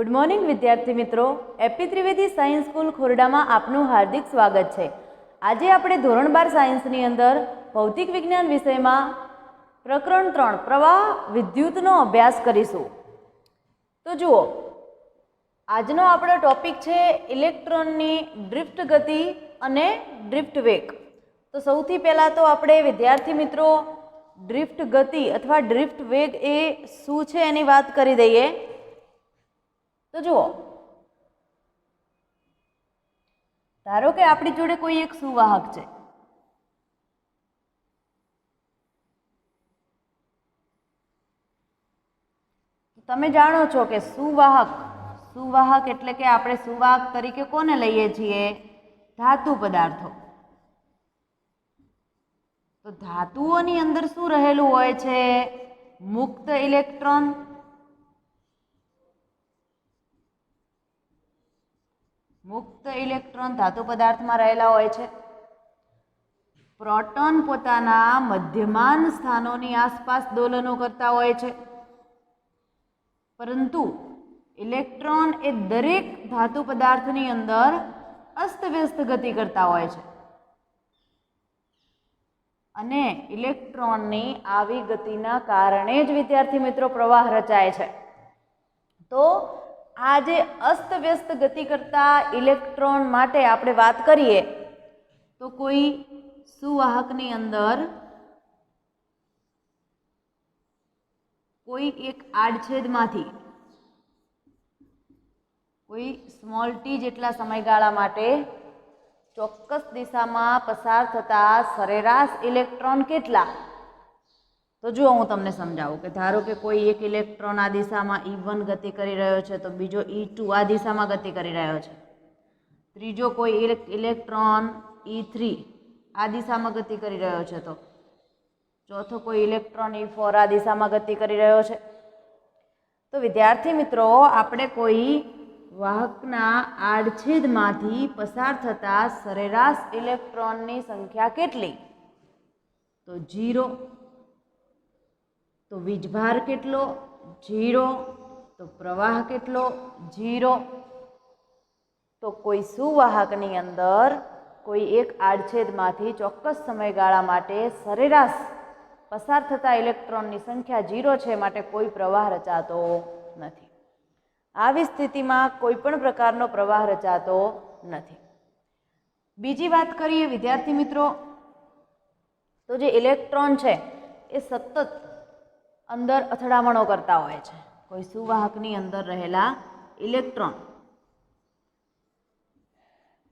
Good morning વિદ્યાર્થી મિત્રો, AP Trivedi science school ખોરડામાં આપનું હાર્દિક સ્વાગત છે। આજે આપણે ધોરણ 12 સાયન્સની અંદર ભૌતિક વિજ્ઞાન વિષયમાં પ્રકરણ 3 પ્રવાહ વિદ્યુતનો અભ્યાસ કરીશું। તો જુઓ, આજનો આપણો ટોપિક છે ઇલેક્ટ્રોનની ડ્રિફ્ટ ગતિ અને ડ્રિફ્ટ વેગ। તો સૌથી પહેલાં તો આપણે વિદ્યાર્થી મિત્રો ડ્રિફ્ટ ગતિ અથવા ડ્રિફ્ટ વેગ એ શું છે એની વાત કરી દઈએ। તો જુઓ, ધારો કે આપણી જોડે કોઈ એક સુવાહક છે, તમે જાણો છો કે સુવાહક એટલે કે આપણે સુવાહક તરીકે કોને લઈએ છીએ? ધાતુ પદાર્થો। તો ધાતુઓની અંદર શું રહેલું હોય છે? મુક્ત ઇલેક્ટ્રોન। મુક્ત ઇલેક્ટ્રોન ધાતુ પદાર્થમાં રહેલા હોય છે। પ્રોટોન પોતાના મધ્યમાન સ્થાનોની આસપાસ દોલનો કરતા હોય છે, પરંતુ ઇલેક્ટ્રોન એ દરેક ધાતુ પદાર્થની અંદર અસ્તવ્યસ્ત ગતિ કરતા હોય છે, અને ઇલેક્ટ્રોનની આવી ગતિના કારણે જ વિદ્યાર્થી મિત્રો પ્રવાહ રચાય છે। તો આ જે અસ્તવ્યસ્ત ગતિ કરતા ઇલેક્ટ્રોન માટે આપણે વાત કરીએ તો કોઈ સુવાહકની અંદર કોઈ એક આડછેદમાંથી કોઈ સ્મોલ ટી જેટલા સમયગાળા માટે ચોક્કસ દિશામાં પસાર થતા સરેરાશ ઇલેક્ટ્રોન કેટલા? તો જુઓ, હું તમને સમજાવું કે ધારો કે કોઈ એક ઇલેક્ટ્રોન આ દિશામાં E1 ગતિ કરી રહ્યો છે, તો બીજો E2 આ દિશામાં ગતિ કરી રહ્યો છે, ત્રીજો કોઈ ઇલેક્ટ્રોન E3 આ દિશામાં ગતિ કરી રહ્યો છે, તો ચોથો કોઈ ઇલેક્ટ્રોન E4 આ દિશામાં ગતિ કરી રહ્યો છે। તો વિદ્યાર્થી મિત્રો, આપણે કોઈ વાહકના આડછેદમાંથી પસાર થતા સરેરાશ ઇલેક્ટ્રોનની સંખ્યા કેટલી? તો 0। તો વીજભાર કેટલો? 0। તો પ્રવાહ કેટલો? 0। તો કોઈ સુવાહકની અંદર કોઈ એક આડછેદમાંથી ચોક્કસ સમયગાળા માટે સરેરાશ પસાર થતા ઇલેક્ટ્રોનની સંખ્યા 0 છે, માટે કોઈ પ્રવાહ રચાતો નથી। આવી સ્થિતિમાં કોઈ પણ પ્રકારનો પ્રવાહ રચાતો નથી। બીજી વાત કરીએ વિદ્યાર્થી મિત્રો, તો જે ઇલેક્ટ્રોન છે એ સતત અંદર અથડામણો કરતા હોય છે। કોઈ સુવાહકની અંદર રહેલા ઇલેક્ટ્રોન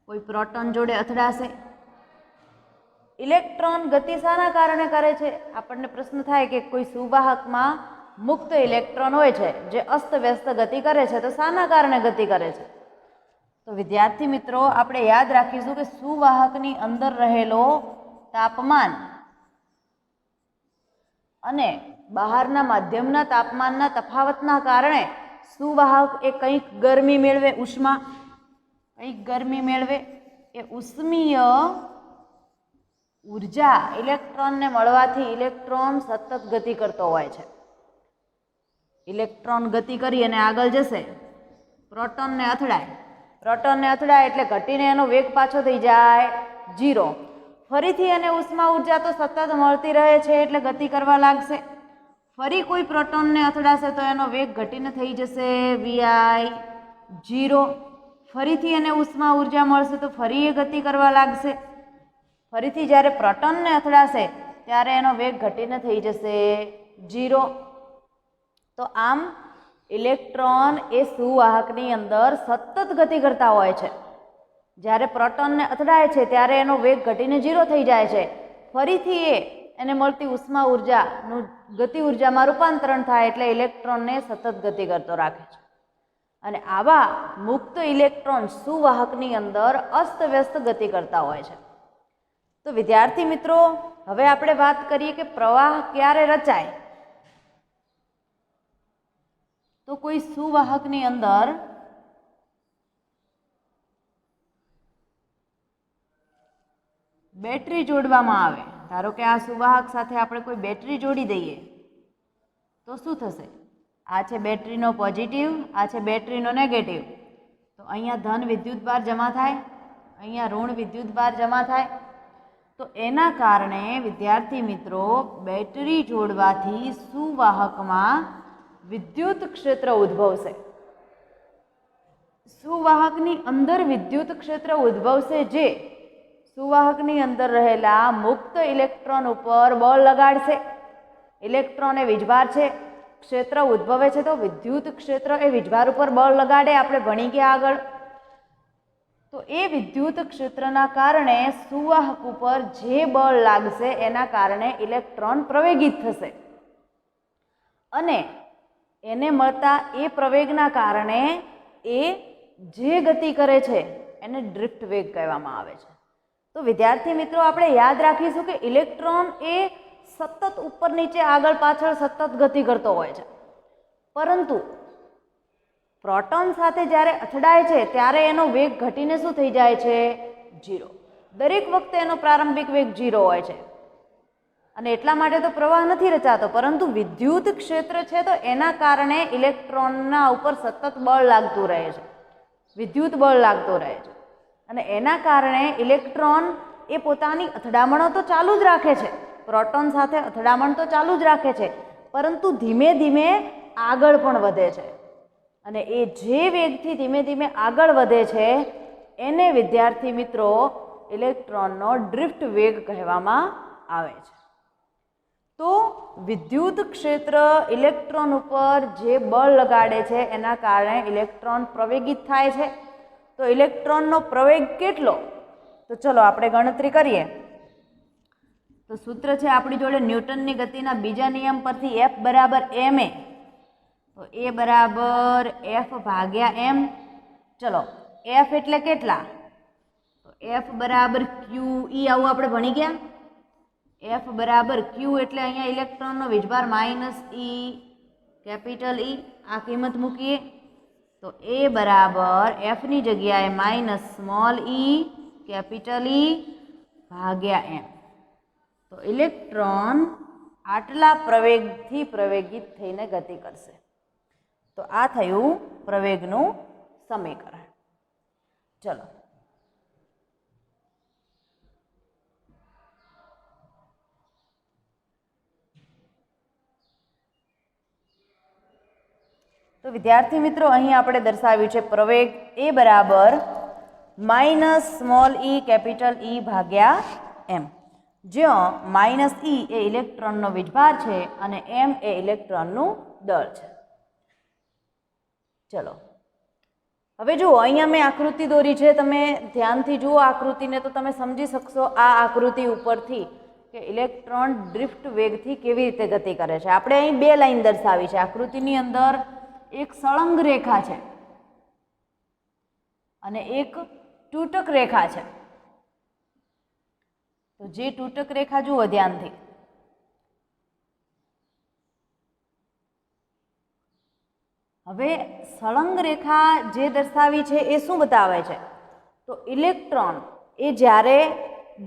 કોઈ પ્રોટોન જોડે અથડાશે। ઇલેક્ટ્રોન ગતિ શાના કારણે કરે છે? આપણને પ્રશ્ન થાય કે કોઈ સુવાહકમાં મુક્ત ઇલેક્ટ્રોન હોય છે જે અસ્તવ્યસ્ત ગતિ કરે છે, તો શાના કારણે ગતિ કરે છે? તો વિદ્યાર્થી મિત્રો, આપણે યાદ રાખીશું કે સુવાહકની અંદર રહેલો તાપમાન અને બહારના માધ્યમના તાપમાનના તફાવતના કારણે સુવાહક એ કંઈક ગરમી મેળવે, ઉષ્મા કંઈક ગરમી મેળવે, એ ઉષ્મીય ઉર્જા ઇલેક્ટ્રોનને મળવાથી ઇલેક્ટ્રોન સતત ગતિ કરતો હોય છે। ઇલેક્ટ્રોન ગતિ કરી અને આગળ જશે, પ્રોટોનને અથડાય એટલે ઘટીને એનો વેગ પાછો થઈ જાય 0। ફરીથી એને ઉષ્મા ઉર્જા તો સતત મળતી રહે છે એટલે ગતિ કરવા લાગશે। ફરી કોઈ પ્રોટોનને અથડાશે તો એનો વેગ ઘટીને થઈ જશે Vi 0। ફરીથી એને ઉષ્મા ઉર્જા મળશે તો ફરી એ ગતિ કરવા લાગશે। ફરીથી જ્યારે પ્રોટોનને અથડાશે ત્યારે એનો વેગ ઘટીને થઈ જશે 0। તો આમ ઇલેક્ટ્રોન એ સુવાહકની અંદર સતત ગતિ કરતા હોય છે। જ્યારે પ્રોટોનને અથડાય છે ત્યારે એનો વેગ ઘટીને 0 થઈ જાય છે, ફરીથી એને મળતી ઉષ્મા ઉર્જાનું ગતિ ઉર્જામાં રૂપાંતરણ થાય એટલે ઇલેક્ટ્રોનને સતત ગતિ કરતો રાખે છે। અને આવા મુક્ત ઇલેક્ટ્રોન સુવાહકની અંદર અસ્તવ્યસ્ત ગતિ કરતા હોય છે। તો વિદ્યાર્થી મિત્રો, હવે આપણે વાત કરીએ કે પ્રવાહ ક્યારે રચાય? તો કોઈ સુવાહકની અંદર બેટરી જોડવામાં આવે। ધારો કે આ સુવાહક સાથે આપણે કોઈ બેટરી જોડી દઈએ તો શું થશે? આ છે બેટરીનો પોઝિટિવ, આ છે બેટરીનો નેગેટિવ. તો અહીંયા ધન વિદ્યુતભાર જમા થાય, અહીંયા ઋણ વિદ્યુતભાર જમા થાય. તો એના કારણે વિદ્યાર્થી મિત્રો બેટરી જોડવાથી સુવાહકમાં વિદ્યુત ક્ષેત્ર ઉદ્ભવશે. સુવાહકની અંદર વિદ્યુત ક્ષેત્ર ઉદ્ભવશે જે સુવાહકની અંદર રહેલા મુક્ત ઇલેક્ટ્રોન ઉપર બળ લગાડશે. ઇલેક્ટ્રોન એ વીજભાર છે, ક્ષેત્ર ઉદ્ભવે છે તો વિદ્યુત ક્ષેત્ર એ વીજભાર ઉપર બળ લગાડે. આપણે ભણી ગયા આગળ. તો એ વિદ્યુત ક્ષેત્રના કારણે સુવાહક ઉપર જે બળ લાગશે એના કારણે ઇલેક્ટ્રોન પ્રવેગિત થશે અને એને મળતા એ પ્રવેગના કારણે એ જે ગતિ કરે છે એને ડ્રિફ્ટ વેગ કહેવામાં આવે છે. તો વિદ્યાર્થી મિત્રો આપણે યાદ રાખીશું કે ઇલેક્ટ્રોન એ સતત ઉપર નીચે આગળ પાછળ સતત ગતિ કરતો હોય છે, પરંતુ પ્રોટોન સાથે જ્યારે અથડાય છે ત્યારે એનો વેગ ઘટીને શું થઈ જાય છે? 0. દરેક વખતે એનો પ્રારંભિક વેગ 0 હોય છે અને એટલા માટે તો પ્રવાહ નથી રચાતો, પરંતુ વિદ્યુત ક્ષેત્ર છે તો એના કારણે ઇલેક્ટ્રોનના ઉપર સતત બળ લાગતું રહે છે, વિદ્યુત બળ લાગતો રહે છે અને એના કારણે ઇલેક્ટ્રોન એ પોતાની અથડામણો તો ચાલુ જ રાખે છે, પ્રોટોન સાથે અથડામણ તો ચાલુ જ રાખે છે, પરંતુ ધીમે ધીમે આગળ પણ વધે છે અને એ જે વેગથી ધીમે ધીમે આગળ વધે છે એને વિદ્યાર્થી મિત્રો ઇલેક્ટ્રોનનો ડ્રિફ્ટ વેગ કહેવામાં આવે છે. તો વિદ્યુત ક્ષેત્ર ઇલેક્ટ્રોન ઉપર જે બળ લગાડે છે એના કારણે ઇલેક્ટ્રોન પ્રવેગિત થાય છે. તો ઇલેક્ટ્રોનનો પ્રવેગ કેટલો? તો ચલો આપણે ગણતરી કરીએ. તો સૂત્ર છે આપણી જોડે ન્યૂટનની ગતિના બીજા નિયમ પરથી F બરાબર ma. તો એ બરાબર F ભાગ્યા m. ચલો F એટલે કેટલા? તો F બરાબર QE, આવું આપણે ભણી ગયા. F બરાબર Q એટલે અહીંયા ઇલેક્ટ્રોનનો વીજભાર -E કેપિટલ E, આ કિંમત મૂકીએ તો એ બરાબર Fની જગ્યાએ -e કેપિટલ E ભાગ્યા m. તો ઇલેક્ટ્રોન આટલા પ્રવેગથી પ્રવેગિત થઈને ગતિ કરશે. તો આ થયું પ્રવેગનું સમીકરણ. ચલો તો વિદ્યાર્થી મિત્રો અહીં આપણે દર્શાવ્યું છે પ્રવેગ એ બરાબર -e કેપિટલ E ભાગ્યા m, જ્યાં -e એ ઇલેક્ટ્રોનનો વીજભાર છે અને m એ ઇલેક્ટ્રોનનું દળ છે. ચલો હવે જુઓ, અહીંયા મેં આકૃતિ દોરી છે, તમે ધ્યાનથી જુઓ આકૃતિને તો તમે સમજી શકશો આ આકૃતિ ઉપરથી કે ઇલેક્ટ્રોન ડ્રિફ્ટ વેગથી કેવી રીતે ગતિ કરે છે. આપણે અહીં બે લાઈન દર્શાવી છે. આકૃતિની અંદર એક સળંગ રેખા છે અને એક તૂટક રેખા છે. તો જે તૂટક રેખા જુઓ ધ્યાનથી, હવે સળંગ રેખા જે દર્શાવી છે એ શું બતાવે છે? તો ઇલેક્ટ્રોન એ જ્યારે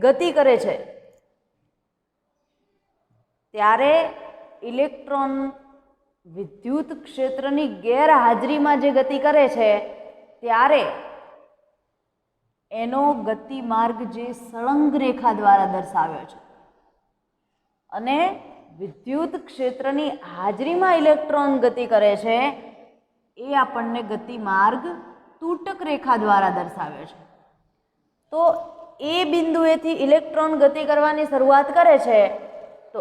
ગતિ કરે છે ત્યારે ઇલેક્ટ્રોન વિદ્યુત ક્ષેત્રની ગેરહાજરીમાં જે ગતિ કરે છે ત્યારે એનો ગતિ માર્ગ જે સળંગ રેખા દ્વારા દર્શાવ્યો છે અને વિદ્યુત ક્ષેત્રની હાજરીમાં ઇલેક્ટ્રોન ગતિ કરે છે એ આપણને ગતિ માર્ગ તૂટક રેખા દ્વારા દર્શાવ્યો છે. તો એ બિંદુએથી ઇલેક્ટ્રોન ગતિ કરવાની શરૂઆત કરે છે તો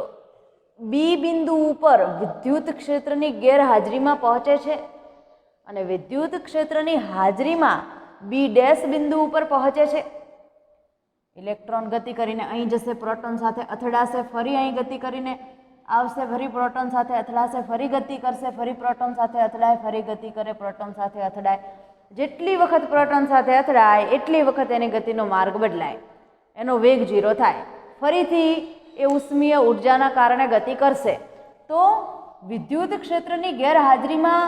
બી બિંદુ ઉપર વિદ્યુત ક્ષેત્રની ગેરહાજરીમાં પહોંચે છે અને વિદ્યુત ક્ષેત્રની હાજરીમાં બી ડેશ બિંદુ ઉપર પહોંચે છે. ઇલેક્ટ્રોન ગતિ કરીને અહીં જશે, પ્રોટોન સાથે અથડાશે, ફરી અહીં ગતિ કરીને આવશે, ફરી પ્રોટોન સાથે અથડાશે, ફરી ગતિ કરશે, ફરી પ્રોટોન સાથે અથડાય, ફરી ગતિ કરે, પ્રોટોન સાથે અથડાય. જેટલી વખત પ્રોટોન સાથે અથડાય એટલી વખત એની ગતિનો માર્ગ બદલાય, એનો વેગ 0 થાય. ફરીથી એ ઉષ્મીય ઉર્જાના કારણે ગતિ કરશે. તો વિદ્યુત ક્ષેત્રની ગેરહાજરીમાં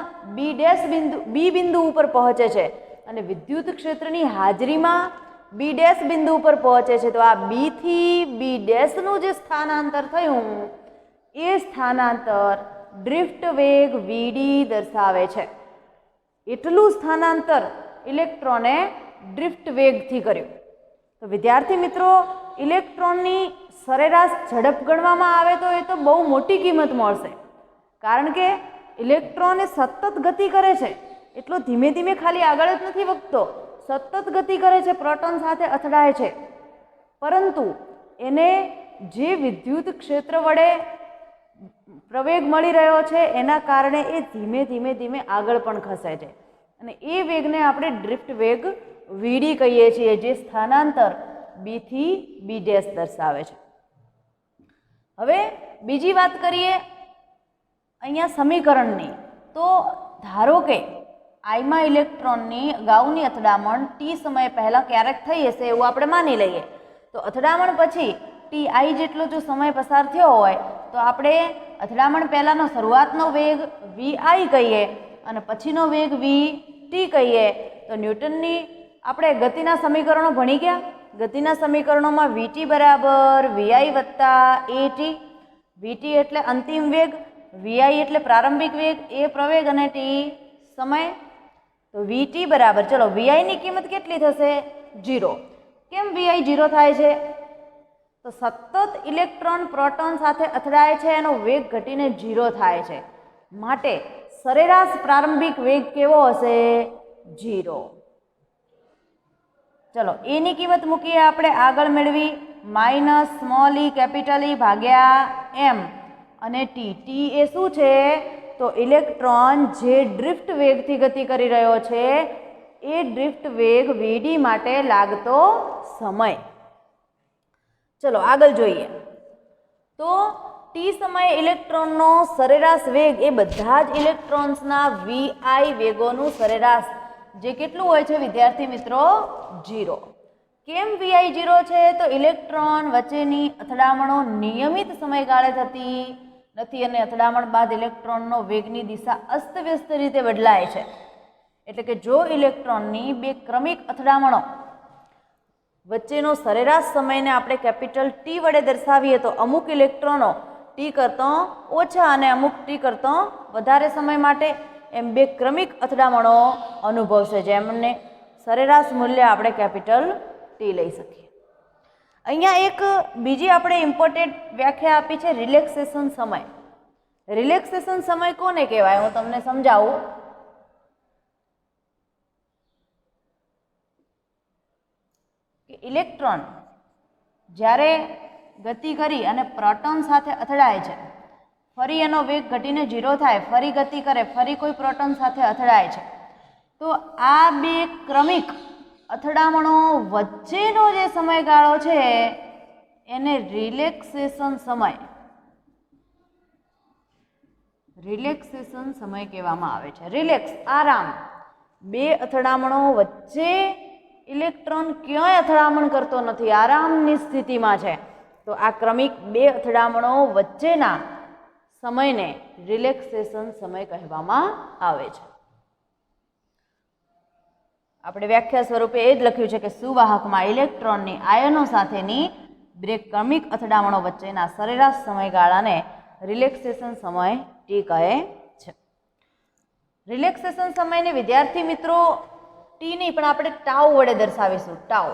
બી બિંદુ ઉપર પહોંચે છે અને વિદ્યુત ક્ષેત્રની હાજરીમાં બી ડેશ બિંદુ ઉપર પહોંચે છે. તો આ બી થી બી ડેશનું જે સ્થાનાંતર થયું એ સ્થાનાંતર ડ્રિફ્ટ વેગ વીડી દર્શાવે છે. એટલું સ્થાનાંતર ઇલેક્ટ્રોને ડ્રિફ્ટ વેગથી કર્યું. તો વિદ્યાર્થી મિત્રો, ઇલેક્ટ્રોનની સરેરાશ ઝડપ ગણવામાં આવે તો એ તો બહુ મોટી કિંમત મળશે, કારણ કે ઇલેક્ટ્રોન એ સતત ગતિ કરે છે. એટલો ધીમે ધીમે ખાલી આગળ જ નથી વધતો, સતત ગતિ કરે છે, પ્રોટોન સાથે અથડાય છે. પરંતુ એને જે વિદ્યુત ક્ષેત્ર વડે પ્રવેગ મળી રહ્યો છે એના કારણે એ ધીમે ધીમે ધીમે આગળ પણ ખસે છે, અને એ વેગને આપણે ડ્રિફ્ટ વેગ વીડી કહીએ છીએ, જે સ્થાનાંતર બી થી બી ડેશ દર્શાવે છે. હવે બીજી વાત કરીએ અહીંયા સમીકરણની. તો ધારો કે આઈમાં ઇલેક્ટ્રોનની અગાઉની અથડામણ ટી સમય પહેલાં ક્યારેક થઈ હશે એવું આપણે માની લઈએ. તો અથડામણ પછી ટી આઈ જેટલો જો સમય પસાર થયો હોય તો આપણે અથડામણ પહેલાંનો શરૂઆતનો વેગ વી આઈ કહીએ અને પછીનો વેગ વી ટી કહીએ. તો ન્યૂટનની આપણે ગતિના સમીકરણો ભણી ગયા. ગતિના સમીકરણોમાં વીટી બરાબર વીઆઈ વત્તા એ ટી. વીટી એટલે અંતિમ વેગ, વીઆઈ એટલે પ્રારંભિક વેગ, એ પ્રવેગ અને ટી સમય. તો વીટી બરાબર, ચલો વીઆઈની કિંમત કેટલી થશે? 0. કેમ વીઆઈ 0 થાય છે? તો સતત ઇલેક્ટ્રોન પ્રોટોન સાથે અથડાય છે, એનો વેગ ઘટીને 0 થાય છે, માટે સરેરાશ પ્રારંભિક વેગ કેવો હશે? 0. ચલો એની કિંમત મૂકીએ આપણે, આગળ મેળવી માઇનસ સ્મોલ ઈ કેપિટલ ઈ ભાગ્યા એમ અને ટી. ટી એ શું છે? તો ઇલેક્ટ્રોન જે ડ્રિફ્ટ વેગથી ગતિ કરી રહ્યો છે એ ડ્રિફ્ટ વેગ વીડી માટે લાગતો સમય. ચલો આગળ જોઈએ. તો ટી સમયે ઇલેક્ટ્રોનનો સરેરાશ વેગ એ બધા જ ઇલેક્ટ્રોન્સના વીઆઈ વેગોનું સરેરાશ જે કેટલું હોય છે વિદ્યાર્થી મિત્રો? 0. કેમ વીઆઈ 0 છે? તો ઇલેક્ટ્રોન વચ્ચેની અથડામણો નિયમિત સમયગાળે થતી નથી અને અથડામણ બાદ ઇલેક્ટ્રોનનો વેગની દિશા અસ્તવ્યસ્ત રીતે બદલાય છે. એટલે કે જો ઇલેક્ટ્રોનની બે ક્રમિક અથડામણો વચ્ચેનો સરેરાશ સમયને આપણે કેપિટલ ટી વડે દર્શાવીએ તો અમુક ઇલેક્ટ્રોનો ટી કરતાં ઓછા અને અમુક ટી કરતાં વધારે સમય માટે એમ બે ક્રમિક અથડામણો અનુભવશે, જેમને સરેરાશ મૂલ્ય આપણે કેપિટલ ટી લઈ શકીએ. અહીંયા એક બીજી આપણે ઇમ્પોર્ટન્ટ વ્યાખ્યા આપી છે, રિલેક્સેશન સમય. રિલેક્સેશન સમય કોને કહેવાય? હું તમને સમજાવું. કે ઇલેક્ટ્રોન જ્યારે ગતિ કરી અને પ્રોટોન સાથે અથડાય છે, ફરી એનો વેગ ઘટીને 0 થાય, ફરી ગતિ કરે, ફરી કોઈ પ્રોટોન સાથે અથડાય છે, તો આ બે ક્રમિક અથડામણો વચ્ચેનો જે સમયગાળો છે એને રિલેક્સેશન સમય કહેવામાં આવે છે. રિલેક્સ આરામ. બે અથડામણો વચ્ચે ઇલેક્ટ્રોન ક્યાંય અથડામણ કરતો નથી, આરામની સ્થિતિમાં છે, તો આ ક્રમિક બે અથડામણો વચ્ચેના સમયને રિલેક્સેશન સમય કહેવામાં આવે છે. આપણે વ્યાખ્યા સ્વરૂપે એ જ લખ્યું છે કે સુવાહકમાં ઇલેક્ટ્રોનની આયનો સાથેની બે ક્રમિક અથડામણો વચ્ચેના સરેરાશ સમયગાળાને રિલેક્સેશન સમય ટી કહે છે. રિલેક્સેશન સમયને વિદ્યાર્થી મિત્રો ટી નહીં પણ આપણે ટાઉ વડે દર્શાવીશું. ટાઉ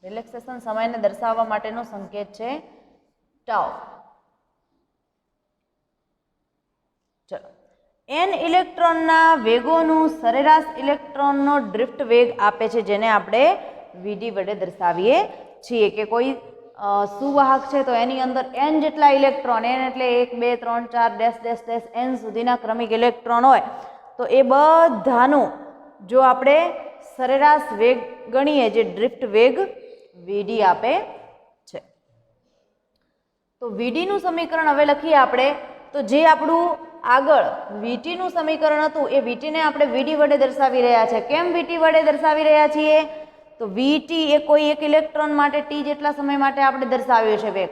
રિલેક્સેશન સમયને દર્શાવવા માટેનો સંકેત છે ટાઉ. ચલો, એન ઇલેક્ટ્રોનના વેગોનું સરેરાશ ઇલેક્ટ્રોનનો ડ્રિફ્ટ વેગ આપે છે, જેને આપણે વીડી વડે દર્શાવીએ છીએ. કે કોઈ સુવાહક છે તો એની અંદર એન જેટલા ઇલેક્ટ્રોન, એન એટલે 1 2 3 4 ડેશ ડેશ ડેશ એન સુધીના ક્રમિક ઇલેક્ટ્રોન હોય તો એ બધાનું જો આપણે સરેરાશ વેગ ગણીએ, જે ડ્રિફ્ટ વેગ વીડી આપે છે. તો વીડીનું સમીકરણ હવે લખીએ આપણે. તો જે આપણું આગળ વીટીનું સમીકરણ હતું એ વીટીને આપણે વીડી વડે દર્શાવી રહ્યા છે. કેમ વીટી વડે દર્શાવી રહ્યા છીએ? તો વીટી એ કોઈ એક ઇલેક્ટ્રોન માટે ટી જેટલા સમય માટે આપણે દર્શાવ્યો છે વેગ,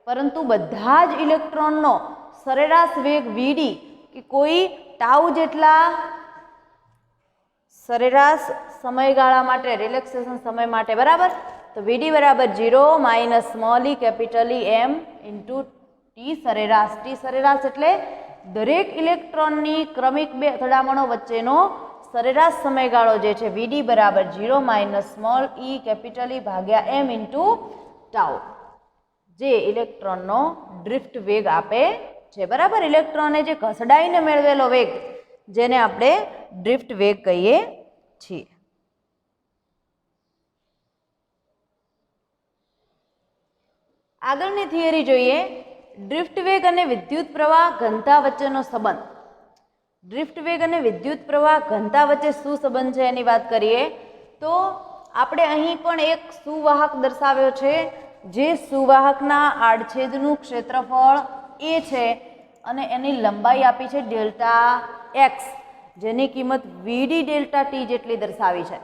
પરંતુ બધા જ ઇલેક્ટ્રોનનો સરેરાશ વેગ વીડી કે કોઈ ટાઉ જેટલા સરેરાશ સમયગાળા માટે, રિલેક્સેશન સમય માટે, બરાબર. તો વીડી બરાબર 0 માઇનસ સ્મોલ ઈ કેપિટલ ઈ એમ ઇન્ટુ ટી સરેરાશ. ટી સરેરાશ એટલે દરેક ઇલેક્ટ્રોનની ક્રમિક બે અથડામણો વચ્ચેનો સરેરાશ સમયગાળો જે છે વીડી બરાબર 0 માઇનસ સ્મોલ ઈ કેપિટલ ઈ ભાગ્યા એમ ઇન્ટુ ટાઉ, જે ઇલેક્ટ્રોનનો ડ્રિફ્ટ વેગ આપે છે. બરાબર, ઇલેક્ટ્રોને જે ઘસડાઈને મેળવેલો વેગ જેને આપણે ડ્રિફ્ટ વેગ કહીએ છીએ. આગળની થિયરી જોઈએ, ડ્રિફ્ટ વેગ અને વિદ્યુત પ્રવાહ ઘનતા વચ્ચેનો સંબંધ. ડ્રિફ્ટ વેગ અને વિદ્યુત પ્રવાહ ઘનતા વચ્ચે શું સંબંધ છે એની વાત કરીએ તો આપણે અહીં પણ એક સુવાહક દર્શાવ્યો છે, જે સુવાહકના આડછેદનું ક્ષેત્રફળ એ છે અને એની લંબાઈ આપી છે ડેલ્ટા એક્સ, જેની કિંમત વીડી ડેલ્ટા ટી જેટલી દર્શાવી છે.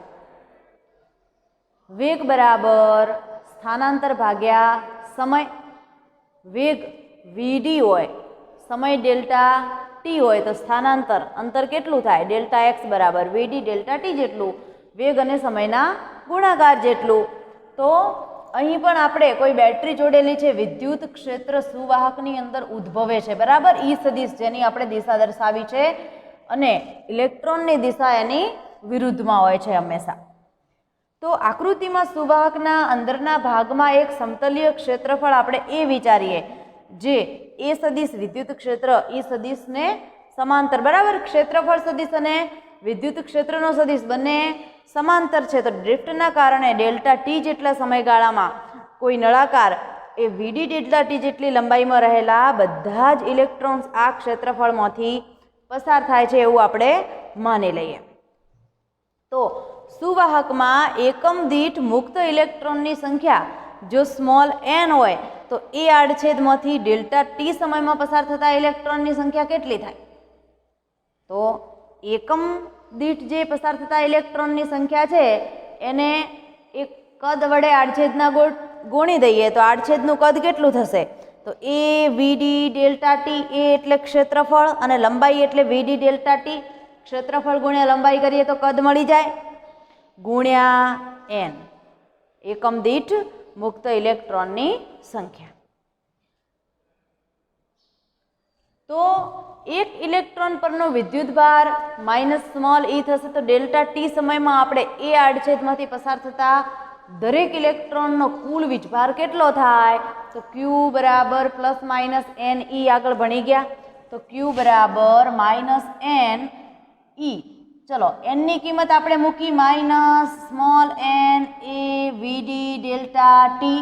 વેગ બરાબર સ્થાનાંતર ભાગ્યા સમય. વેગ વીડી હોય, સમય ડેલ્ટા ટી હોય તો સ્થાનાંતર અંતર કેટલું થાય? ડેલ્ટા એક્સ બરાબર વીડી ડેલ્ટા ટી જેટલું, વેગ અને સમયના ગુણાકાર જેટલું. તો અહીં પણ આપણે કોઈ બેટરી જોડેલી છે, વિદ્યુત ક્ષેત્ર સુવાહકની અંદર ઉદ્ભવે છે. બરાબર, ઈ સદિશ જેની આપણે દિશા દર્શાવી છે અને ઇલેક્ટ્રોનની દિશા એની વિરુદ્ધમાં હોય છે હંમેશા. તો આકૃતિમાં સુવાહકના અંદરના ભાગમાં એક સમતલીય ક્ષેત્રફળ આપણે એ વિચારીએ, જે એ સદિશ વિદ્યુત ક્ષેત્ર ઈ સદિશને સમાંતર. બરાબર, ક્ષેત્રફળ સદિશ અને વિદ્યુત ક્ષેત્રનો સદિશ બંને સમાંતર છે. તો ડ્રિફ્ટના કારણે ડેલ્ટા ટી જેટલા સમયગાળામાં કોઈ નળાકાર એ વીડી ડેલ્ટા ટી જેટલી લંબાઈમાં રહેલા બધા જ ઇલેક્ટ્રોન્સ આ ક્ષેત્રફળમાંથી પસાર થાય છે એવું આપણે માની લઈએ. તો સુવાહકમાં એકમ દીઠ મુક્ત ઇલેક્ટ્રોનની સંખ્યા જો સ્મોલ એન હોય તો એ આડછેદમાંથી ડેલ્ટા ટી સમયમાં પસાર થતા ઇલેક્ટ્રોનની સંખ્યા કેટલી થાય? તો એકમ દીઠ જે પસાર થતા ઇલેક્ટ્રોનની સંખ્યા છે એને એક કદ વડે આડછેદના ગુણી દઈએ તો આડછેદનું કદ કેટલું થશે? તો એ વીડી ડેલ્ટા ટી, એ એટલે ક્ષેત્રફળ અને લંબાઈ એટલે વીડી ડેલ્ટા ટી. ક્ષેત્રફળ ગુણ્યા લંબાઈ કરીએ તો કદ મળી જાય, ગુણ્યા એન, એકમ દીઠ મુક્ત ઇલેક્ટ્રોનની સંખ્યા. તો એક ઇલેક્ટ્રોન પરનો વિદ્યુતભાર માઇનસ સ્મોલ ઈ થશે. તો ડેલ્ટા ટી સમયમાં આપણે એ આડછેદમાંથી પસાર થતા દરેક ઇલેક્ટ્રોનનો કુલ વીજભાર કેટલો થાય? તો ક્યુ બરાબર પ્લસ માઇનસ એન ઈ. આગળ ભણી ગયા તો ક્યુ બરાબર માઇનસ એન ઈ. ચલો, એનની કિંમત આપણે મૂકી માઇનસ સ્મોલ એન એ વીડી ડેલ્ટા ટી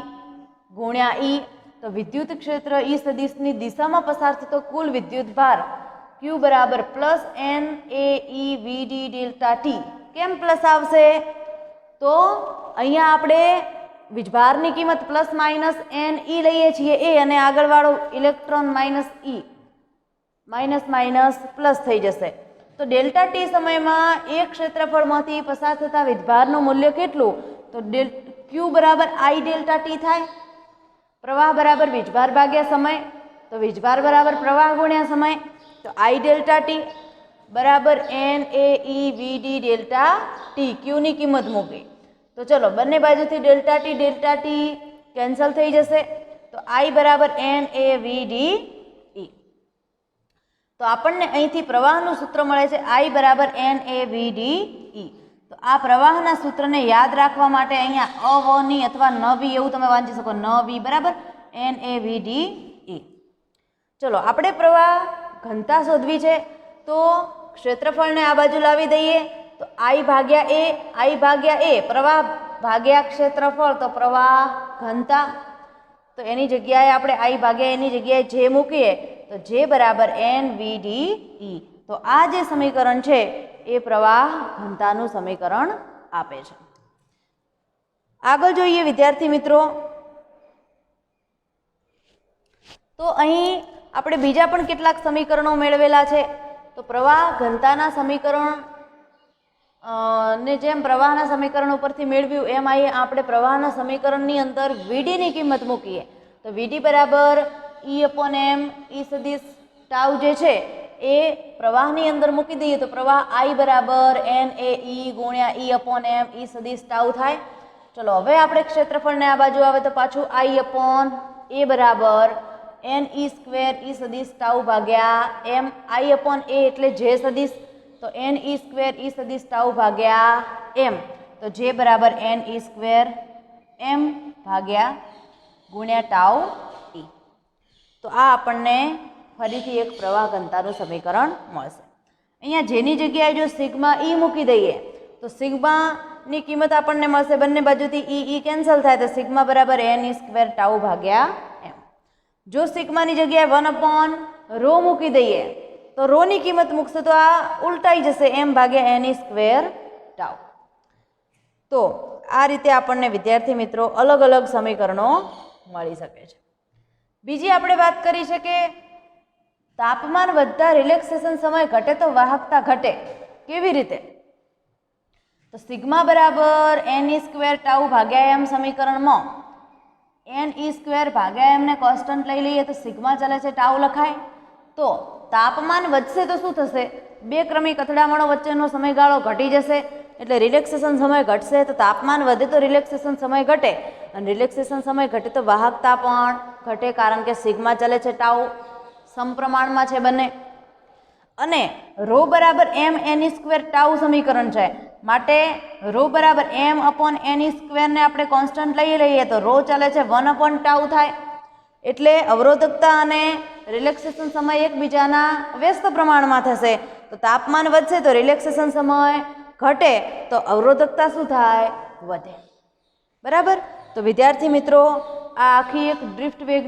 ગુણ્યા ઈ. તો વિદ્યુત ક્ષેત્ર ઈ સદિશની દિશામાં પસાર થતો કુલ વિદ્યુતભાર ક્યુ બરાબર પ્લસ એન એ ઈ વીડી ડેલ્ટા ટી. કેમ પ્લસ આવશે? તો અહીંયા આપણે વીજભારની કિંમત પ્લસ માઇનસ એન ઈ લઈએ છીએ એ, અને આગળવાળો ઇલેક્ટ્રોન માઇનસ ઈ, માઇનસ માઇનસ પ્લસ થઈ જશે. તો ડેલ્ટા ટી સમયમાં એક ક્ષેત્રફળમાંથી પસાર થતા વીજભારનું મૂલ્ય કેટલું? તો ક્યુ બરાબર આઈ ડેલ્ટા ટી થાય. પ્રવાહ બરાબર વીજભાર ભાગ્યા સમય, તો વીજભાર બરાબર પ્રવાહ ગુણ્યા સમય. તો આઈ ડેલ્ટા ટી બરાબર એન એ ઈ વીડી ડેલ્ટા ટી. ક્યુની કિંમત મૂકી તો ચલો બંને બાજુથી ડેલ્ટા ટી કેન્સલ થઈ જશે. તો આઈ બરાબર એન એ વીડી ઈ. તો આપણને અહીંથી પ્રવાહનું સૂત્ર મળે છે આઈ બરાબર એન એ વીડી ઈ. તો આ પ્રવાહના સૂત્રને યાદ રાખવા માટે અહીંયા અવની અથવા નવી એવું તમે વાંચી શકો, નવી બરાબર એન એ વીડી ઈ. ચલો, આપણે પ્રવાહ ઘનતા શોધવી છે તો ક્ષેત્રફળને આ બાજુ લાવી દઈએ. તો આઈ ભાગ્યા એ પ્રવાહ ભાગ્યા ક્ષેત્રફળ, તો પ્રવાહ ઘનતા. તો એની જગ્યાએ આપણે આઈ ભાગ્યા એની જગ્યાએ જે મૂકીએ તો જે બરાબર એન વીડી ઈ. તો આ જે સમીકરણ છે એ પ્રવાહ ઘનતાનું સમીકરણ આપે છે. આગળ જોઈએ વિદ્યાર્થી મિત્રો, તો અહીં આપણે બીજા પણ કેટલાક સમીકરણો મેળવેલા છે. તો પ્રવાહ ઘનતાના સમીકરણ ને જેમ પ્રવાહના સમીકરણ ઉપરથી મેળવ્યું એમ અહીં આપણે પ્રવાહના સમીકરણની અંદર વીડીની કિંમત મૂકીએ. તો વીડી બરાબર ઈ અપોન એમ, ઈ સદિશ ટાઉ જે છે એ પ્રવાહની અંદર મૂકી દઈએ તો પ્રવાહ આઈ બરાબર એન એ ઈ ગુણ્યા ઈ અપોન એમ, ઈ સદિશ ટાઉ થાય. ચલો, હવે આપણે ક્ષેત્રફળને આ બાજુ આવે તો પાછું આઈ અપોન એ બરાબર એન ઈ સ્ક્વેર ઈ સદિશ ટાઉ ભાગ્યા એમ, આઈ અપોન એ એટલે જે સદિશ, તો એન ઈ સ્ક્વેર ઈ સદિશ ટાઉ ભાગ્યા એમ, તો જે બરાબર એન ઈ સ્ક્વેર એમ ભાગ્યા ગુણ્યા ટાઉ ઈ. તો આ આપણને ફરીથી એક પ્રવાહ ઘનતાનું સમીકરણ મળશે. અહીંયા જેની જગ્યાએ જો સિગ્મા ઈ મૂકી દઈએ તો સિગ્માની કિંમત આપણને મળશે, બંને બાજુથી ઈ કેન્સલ થાય તો સિગ્મા બરાબર એન ઈ સ્ક્વેર ટાઉ ભાગ્યા એમ. જો સિગ્માની જગ્યાએ 1/ρ મૂકી દઈએ તો રોની કિંમત મૂકશે તો આ ઉલટાઈ જશે, એમ ભાગ્યા એન ઈ સ્ક્વેર ટાઉ. તો આ રીતે આપણને વિદ્યાર્થી મિત્રો અલગ અલગ સમીકરણો મળી શકે છે. બીજી આપણે વાત કરી છે કે તાપમાન વધતા રિલેક્સેશન સમય ઘટે તો વાહકતા ઘટે. કેવી રીતે? તો સિગ્મા બરાબર એન ઈ સ્ક્વેર ટાઉ ભાગ્યા એમ સમીકરણમાં એન ઈ સ્ક્વેર ભાગ્યા એમને કોન્સ્ટન્ટ લઈ લઈએ તો સિગ્મા ચાલે છે ટાઉ લખાય. તો તાપમાન વધશે તો શું થશે? બે ક્રમિક અથડામણો વચ્ચેનો સમયગાળો ઘટી જશે, એટલે રિલેક્સેશન સમય ઘટશે. તો તાપમાન વધે તો રિલેક્સેશન સમય ઘટે, અને રિલેક્સેશન સમય ઘટે તો વાહકતા પણ ઘટે, કારણ કે સિગ્મા ચાલે છે ટાઉ, સમપ્રમાણમાં છે બંને. અને રો બરાબર M N E square tau સમીકરણ છે, માટે રો બરાબર એમ અપોન એન ઈ સ્ક્વેરને આપણે કોન્સ્ટન્ટ લઈ લઈએ તો રો ચાલે છે 1/ટાઉ થાય. એટલે અવરોધકતા અને રિલેક્સેશન સમય એકબીજાના વ્યસ્ત પ્રમાણમાં થશે. તો તાપમાન વધશે તો રિલેક્સેશન સમય ઘટે તો અવરોધકતા શું થાય? વધે. બરાબર. તો વિદ્યાર્થી મિત્રો આ આખી એક ડ્રિફ્ટ વેગ